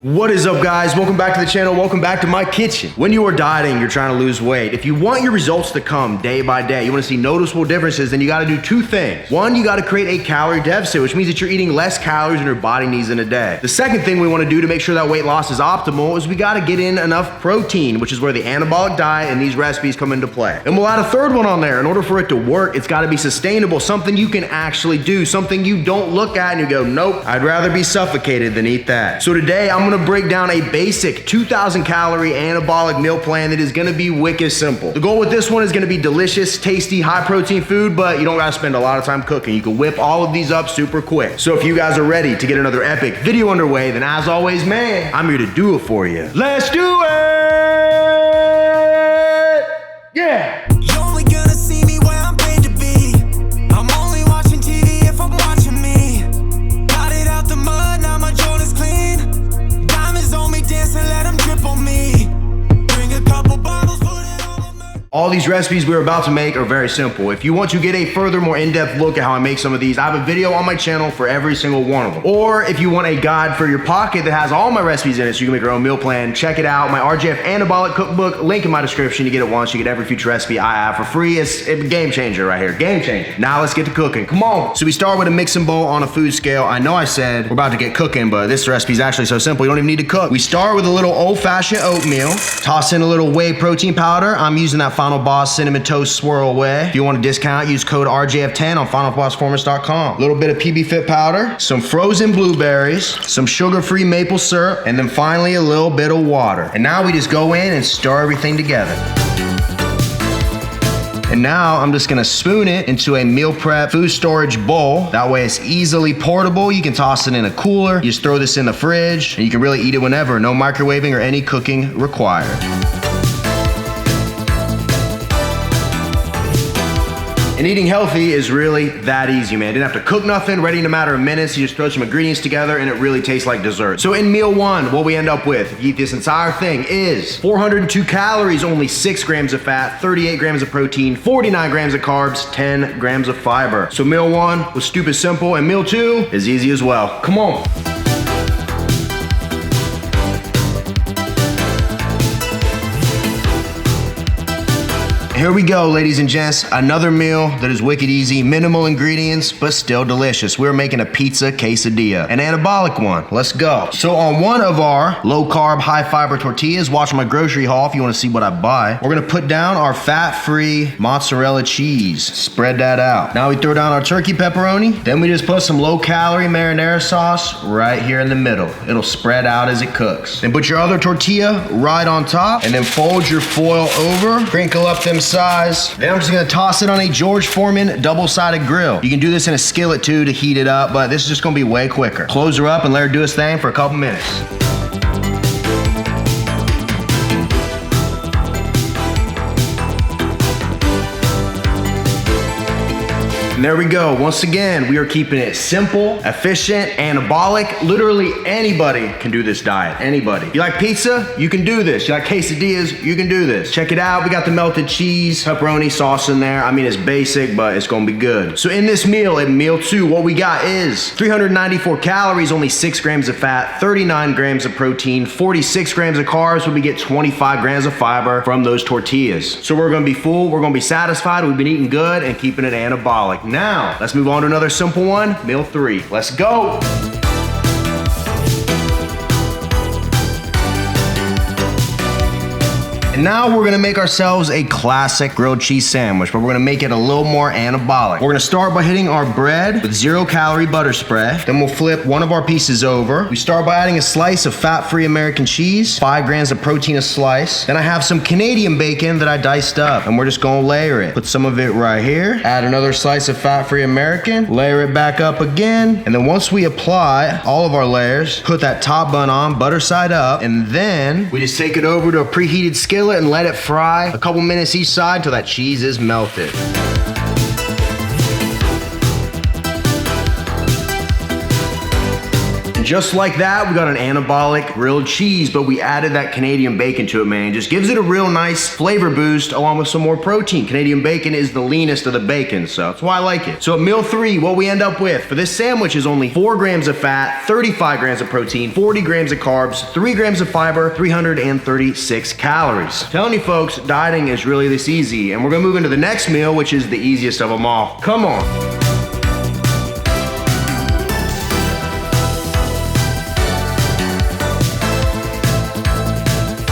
What is up, guys? Welcome back to the channel. Welcome back to my kitchen. When you are dieting, you're trying to lose weight. If you want your results to come day by day, you want to see noticeable differences, then you got to do two things. One, you got to create a calorie deficit, which means that you're eating less calories than your body needs in a day. The second thing we want to do to make sure that weight loss is optimal is we got to get in enough protein, which is where the anabolic diet and these recipes come into play. And we'll add a third one on there. In order for it to work, it's got to be sustainable, something you can actually do, something you don't look at and you go, nope, I'd rather be suffocated than eat that. So today I'm going to break down a basic 2,000 calorie anabolic meal plan that is gonna be wicked simple. The goal with this one is gonna be delicious, tasty, high protein food, but you don't gotta spend a lot of time cooking. You can whip all of these up super quick. So if you guys are ready to get another epic video underway, then as always, man, I'm here to do it for you. Let's do it! Yeah! All these recipes we're about to make are very simple. If you want to get a further, more in-depth look at how I make some of these, I have a video on my channel for every single one of them. Or if you want a guide for your pocket that has all my recipes in it so you can make your own meal plan, check it out. My RJF Anabolic cookbook, link in my description. You get it once, you get every future recipe I have for free. It's a game changer right here, game changer. Now let's get to cooking, come on. So we start with a mixing bowl on a food scale. I know I said we're about to get cooking, but this recipe is actually so simple, you don't even need to cook. We start with a little old-fashioned oatmeal, toss in a little whey protein powder. I'm using that Final Boss Cinnamon Toast Swirl Whey. If you want a discount, use code RJF10 on finalbossperformance.com. A little bit of PB Fit powder, some frozen blueberries, some sugar-free maple syrup, and then finally a little bit of water. And now we just go in and stir everything together. And now I'm just gonna spoon it into a meal prep food storage bowl. That way it's easily portable. You can toss it in a cooler. You just throw this in the fridge and you can really eat it whenever. No microwaving or any cooking required. And eating healthy is really that easy, man. Didn't have to cook nothing, ready in a matter of minutes. You just throw some ingredients together and it really tastes like dessert. So in meal one, what we end up with, if you eat this entire thing, is 402 calories, only 6 grams of fat, 38 grams of protein, 49 grams of carbs, 10 grams of fiber. So meal one was stupid simple, and meal two is easy as well. Come on. Here we go, ladies and gents. Another meal that is wicked easy, minimal ingredients, but still delicious. We're making a pizza quesadilla, an anabolic one. Let's go. So on one of our low carb, high fiber tortillas, watch my grocery haul if you wanna see what I buy. We're gonna put down our fat-free mozzarella cheese. Spread that out. Now we throw down our turkey pepperoni. Then we just put some low calorie marinara sauce right here in the middle. It'll spread out as it cooks. Then put your other tortilla right on top and then fold your foil over, crinkle up them size. Then I'm just gonna toss it on a George Foreman double-sided grill. You can do this in a skillet too to heat it up, but this is just gonna be way quicker. Close her up and let her do its thing for a couple minutes. And there we go. Once again, we are keeping it simple, efficient, anabolic. Literally anybody can do this diet. Anybody. You like pizza? You can do this. You like quesadillas? You can do this. Check it out. We got the melted cheese, pepperoni sauce in there. I mean, it's basic, but it's gonna be good. So in this meal, in meal two, what we got is 394 calories, only 6 grams of fat, 39 grams of protein, 46 grams of carbs, but we get 25 grams of fiber from those tortillas. So we're gonna be full, we're gonna be satisfied, we've been eating good and keeping it anabolic. Now, let's move on to another simple one, meal three. Let's go. And now we're gonna make ourselves a classic grilled cheese sandwich, but we're gonna make it a little more anabolic. We're gonna start by hitting our bread with 0-calorie butter spread. Then we'll flip one of our pieces over. We start by adding a slice of fat-free American cheese, 5 grams of protein a slice. Then I have some Canadian bacon that I diced up, and we're just gonna layer it. Put some of it right here. Add another slice of fat-free American. Layer it back up again. And then once we apply all of our layers, put that top bun on, butter side up, and then we just take it over to a preheated skillet and let it fry a couple minutes each side till that cheese is melted. just like that, we got an anabolic grilled cheese, but we added that Canadian bacon to it, man. It just gives it a real nice flavor boost along with some more protein. Canadian bacon is the leanest of the bacon, so that's why I like it. So at meal 3, what we end up with for this sandwich is only 4 grams of fat, 35 grams of protein, 40 grams of carbs, 3 grams of fiber, 336 calories. Telling you folks, dieting is really this easy, and we're gonna move into the next meal, which is the easiest of them all. Come on.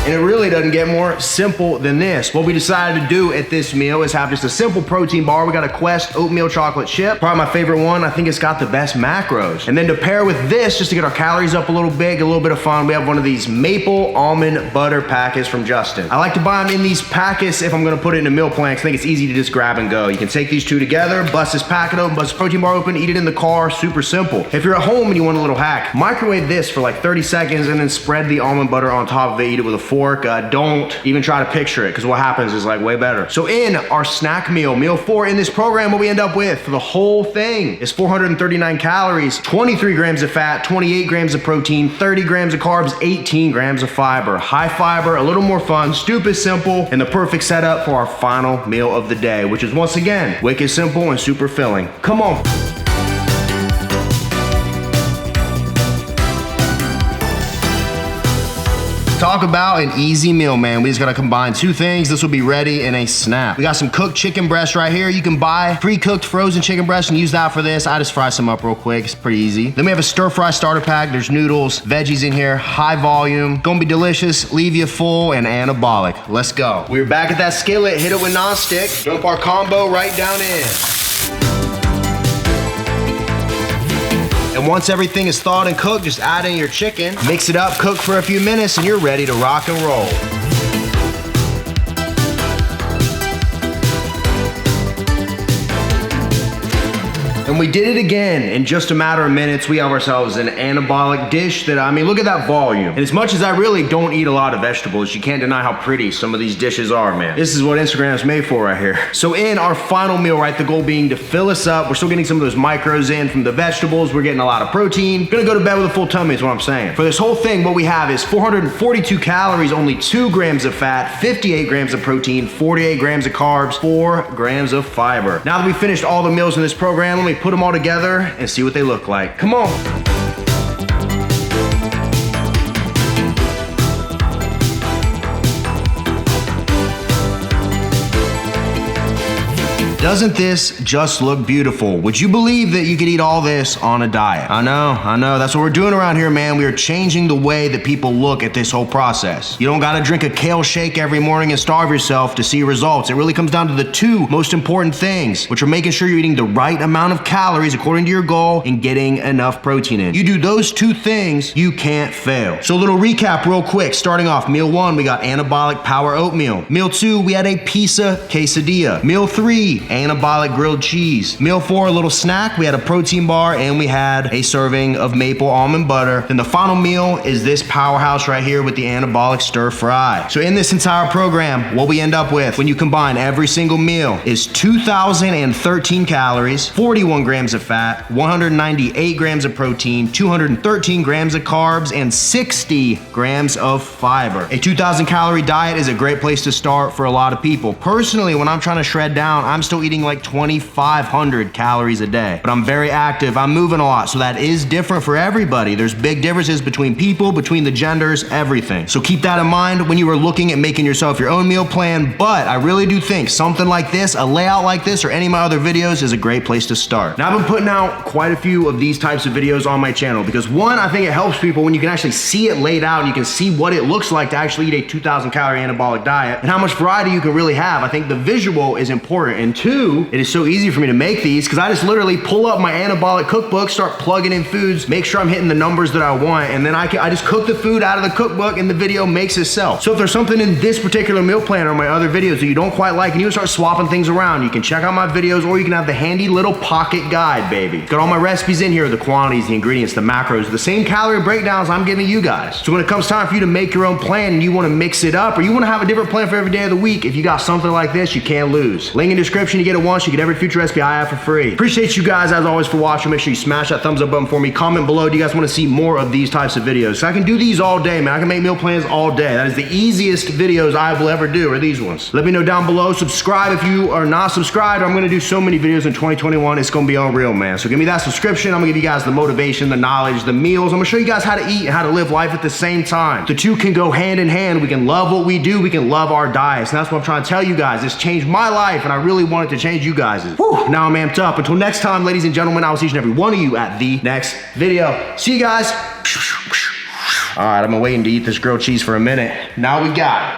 And it really doesn't get more simple than this. What we decided to do at this meal is have just a simple protein bar. We got a Quest oatmeal chocolate chip, probably my favorite one. I think it's got the best macros. And then to pair with this, just to get our calories up a little bit, get a little bit of fun, we have one of these maple almond butter packets from Justin. I like to buy them in these packets if I'm gonna put it in a meal plan, 'cause I think it's easy to just grab and go. You can take these two together, bust this packet open, bust the protein bar open, eat it in the car, super simple. If you're at home and you want a little hack, microwave this for like 30 seconds and then spread the almond butter on top of it, eat it with a fork. Don't even try to picture it, because what happens is like way better. So in our snack meal, meal 4 in this program, what we end up with for the whole thing is 439 calories, 23 grams of fat, 28 grams of protein, 30 grams of carbs, 18 grams of fiber. High fiber, a little more fun, stupid simple, and the perfect setup for our final meal of the day, which is once again, wicked simple and super filling. Come on. Talk about an easy meal, man. We just gotta combine 2 things. This will be ready in a snap. We got some cooked chicken breast right here. You can buy pre-cooked frozen chicken breast and use that for this. I just fry some up real quick. It's pretty easy. Then we have a stir-fry starter pack. There's noodles, veggies in here, high volume. Gonna be delicious, leave you full and anabolic. Let's go. We're back at that skillet. Hit it with non-stick. Dump our combo right down in. And once everything is thawed and cooked, just add in your chicken, mix it up, cook for a few minutes, and you're ready to rock and roll. And we did it again. In just a matter of minutes, we have ourselves an anabolic dish that, I mean, look at that volume. And as much as I really don't eat a lot of vegetables, you can't deny how pretty some of these dishes are, man. This is what Instagram is made for right here. So in our final meal, right, the goal being to fill us up. We're still getting some of those micros in from the vegetables. We're getting a lot of protein. Gonna go to bed with a full tummy is what I'm saying. For this whole thing, what we have is 442 calories, only 2 grams of fat, 58 grams of protein, 48 grams of carbs, 4 grams of fiber. Now that we finished all the meals in this program, let me put them all together and see what they look like. Come on. Doesn't this just look beautiful? Would you believe that you could eat all this on a diet? I know. That's what we're doing around here, man. We are changing the way that people look at this whole process. You don't gotta drink a kale shake every morning and starve yourself to see results. It really comes down to the 2 most important things, which are making sure you're eating the right amount of calories according to your goal and getting enough protein in. You do those 2 things, you can't fail. So a little recap real quick. Starting off, meal 1, we got anabolic power oatmeal. Meal 2, we had a pizza quesadilla. Meal 3, anabolic grilled cheese. Meal 4, a little snack. We had a protein bar and we had a serving of maple almond butter. Then the final meal is this powerhouse right here with the anabolic stir fry. So in this entire program, what we end up with when you combine every single meal is 2,013 calories, 41 grams of fat, 198 grams of protein, 213 grams of carbs, and 60 grams of fiber. A 2,000 calorie diet is a great place to start for a lot of people. Personally, when I'm trying to shred down, I'm still eating like 2,500 calories a day, but I'm very active. I'm moving a lot, so that is different for everybody. There's big differences between people, between the genders, everything. So keep that in mind when you are looking at making yourself your own meal plan, but I really do think something like this, a layout like this, or any of my other videos is a great place to start. Now, I've been putting out quite a few of these types of videos on my channel because one, I think it helps people when you can actually see it laid out and you can see what it looks like to actually eat a 2,000 calorie anabolic diet and how much variety you can really have. I think the visual is important. And 2, it is so easy for me to make these because I just literally pull up my anabolic cookbook, start plugging in foods, make sure I'm hitting the numbers that I want, and then I just cook the food out of the cookbook and the video makes itself. So if there's something in this particular meal plan or my other videos that you don't quite like and you start swapping things around, you can check out my videos or you can have the handy little pocket guide, baby. Got all my recipes in here, the quantities, the ingredients, the macros, the same calorie breakdowns I'm giving you guys. So when it comes time for you to make your own plan and you want to mix it up or you want to have a different plan for every day of the week, if you got something like this, you can't lose. Link in the description description. You get it once, you get every future recipe I have for free. Appreciate you guys as always for watching. Make sure you smash that thumbs up button for me. Comment below, do you guys want to see more of these types of videos? So I can do these all day, man. I can make meal plans all day. That is the easiest videos I will ever do, are these ones. Let me know down below. Subscribe if you are not subscribed. I'm gonna do so many videos in 2021. It's gonna be unreal, man. So give me that subscription. I'm gonna give you guys the motivation, the knowledge, the meals. I'm gonna show you guys how to eat and how to live life at the same time. The two can go hand in hand. We can love what we do. We can love our diets. And that's what I'm trying to tell you guys. It's changed my life and I really wanted to change you guys'. Whew, now I'm amped up. Until next time, ladies and gentlemen, I will see each and every one of you at the next video. See you guys. All right, I've been waiting to eat this grilled cheese for a minute. Now we got it.